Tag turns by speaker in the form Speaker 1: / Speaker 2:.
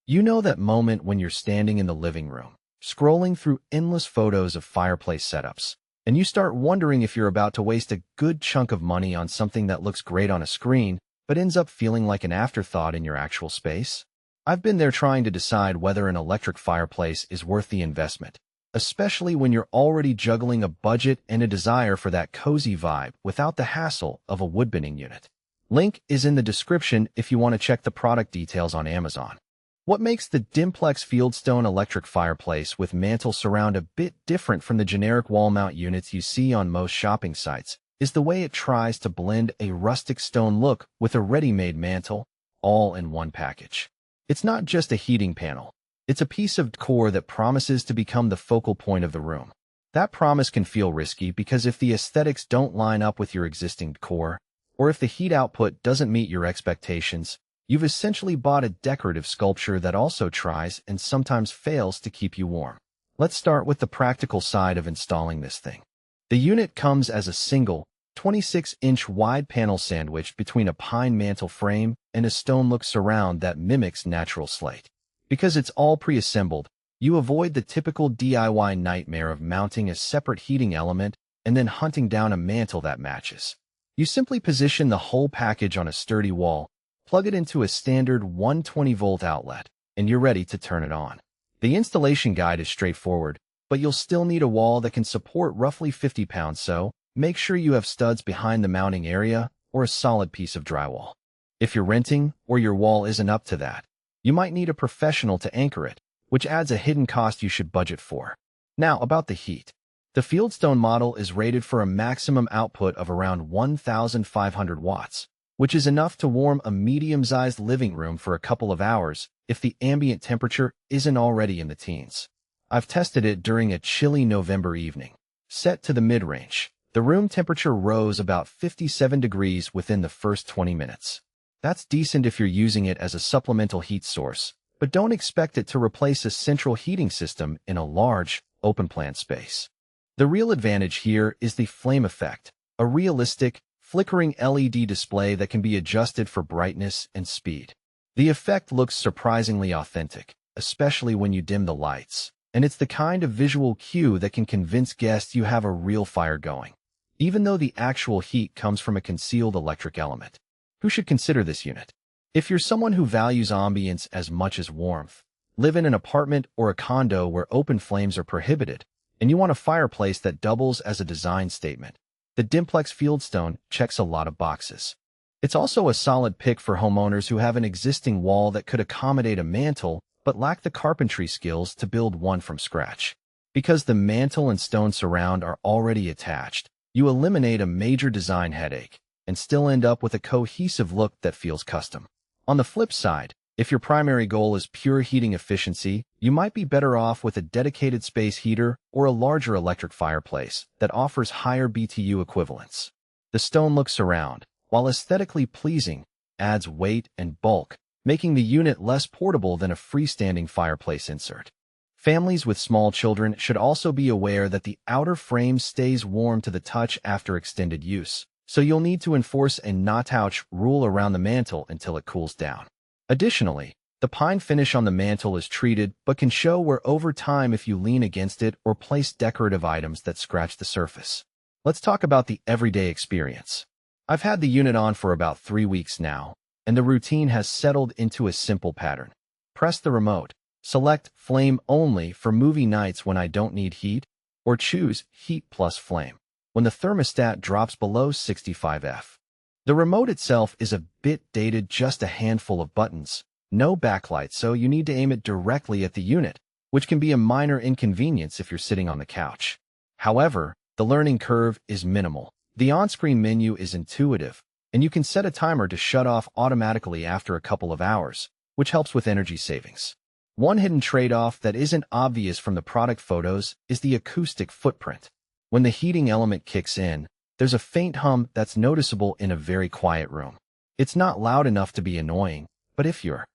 Speaker 1: You know that moment when you're standing in the living room, scrolling through endless photos of fireplace setups, and you start wondering if you're about to waste a good chunk of money on something that looks great on a screen, but ends up feeling like an afterthought in your actual space? I've been there trying to decide whether an electric fireplace is worth the investment, especially when you're already juggling a budget and a desire for that cozy vibe without the hassle of a wood-burning unit. Link is in the description if you want to check the product details on Amazon. What makes the Dimplex Fieldstone electric fireplace with mantle surround a bit different from the generic wall mount units you see on most shopping sites is the way it tries to blend a rustic stone look with a ready-made mantle, all in one package. It's not just a heating panel. It's a piece of decor that promises to become the focal point of the room. That promise can feel risky because if the aesthetics don't line up with your existing decor, or if the heat output doesn't meet your expectations, you've essentially bought a decorative sculpture that also tries and sometimes fails to keep you warm. Let's start with the practical side of installing this thing. The unit comes as a single, 26-inch wide panel sandwiched between a pine mantle frame and a stone-look surround that mimics natural slate. Because it's all pre-assembled, you avoid the typical DIY nightmare of mounting a separate heating element and then hunting down a mantle that matches. You simply position the whole package on a sturdy wall, plug it into a standard 120-volt outlet, and you're ready to turn it on. The installation guide is straightforward, but you'll still need a wall that can support roughly 50 pounds, so make sure you have studs behind the mounting area or a solid piece of drywall. If you're renting or your wall isn't up to that, you might need a professional to anchor it, which adds a hidden cost you should budget for. Now, about the heat. The Fieldstone model is rated for a maximum output of around 1,500 watts, which is enough to warm a medium-sized living room for a couple of hours if the ambient temperature isn't already in the teens. I've tested it during a chilly November evening. Set to the mid-range, the room temperature rose about 57 degrees within the first 20 minutes. That's decent if you're using it as a supplemental heat source, but don't expect it to replace a central heating system in a large, open-plan space. The real advantage here is the flame effect, a realistic, flickering LED display that can be adjusted for brightness and speed. The effect looks surprisingly authentic, especially when you dim the lights, and it's the kind of visual cue that can convince guests you have a real fire going, even though the actual heat comes from a concealed electric element. Who should consider this unit? If you're someone who values ambience as much as warmth, live in an apartment or a condo where open flames are prohibited, and you want a fireplace that doubles as a design statement, the Dimplex Fieldstone checks a lot of boxes. It's also a solid pick for homeowners who have an existing wall that could accommodate a mantle but lack the carpentry skills to build one from scratch. Because the mantle and stone surround are already attached, you eliminate a major design headache and still end up with a cohesive look that feels custom. On the flip side, if your primary goal is pure heating efficiency, you might be better off with a dedicated space heater or a larger electric fireplace that offers higher BTU equivalents. The stone-look surround, while aesthetically pleasing, adds weight and bulk, making the unit less portable than a freestanding fireplace insert. Families with small children should also be aware that the outer frame stays warm to the touch after extended use, so you'll need to enforce a not-touch rule around the mantle until it cools down. Additionally, the pine finish on the mantle is treated but can show wear over time if you lean against it or place decorative items that scratch the surface. Let's talk about the everyday experience. I've had the unit on for about 3 weeks now, and the routine has settled into a simple pattern. Press the remote, select Flame Only for movie nights when I don't need heat, or choose Heat plus Flame when the thermostat drops below 65 F. The remote itself is a bit dated, just a handful of buttons, no backlight, so you need to aim it directly at the unit, which can be a minor inconvenience if you're sitting on the couch. However, the learning curve is minimal. The on-screen menu is intuitive, and you can set a timer to shut off automatically after a couple of hours, which helps with energy savings. One hidden trade-off that isn't obvious from the product photos is the acoustic footprint. When the heating element kicks in, there's a faint hum that's noticeable in a very quiet room. It's not loud enough to be annoying, but if you're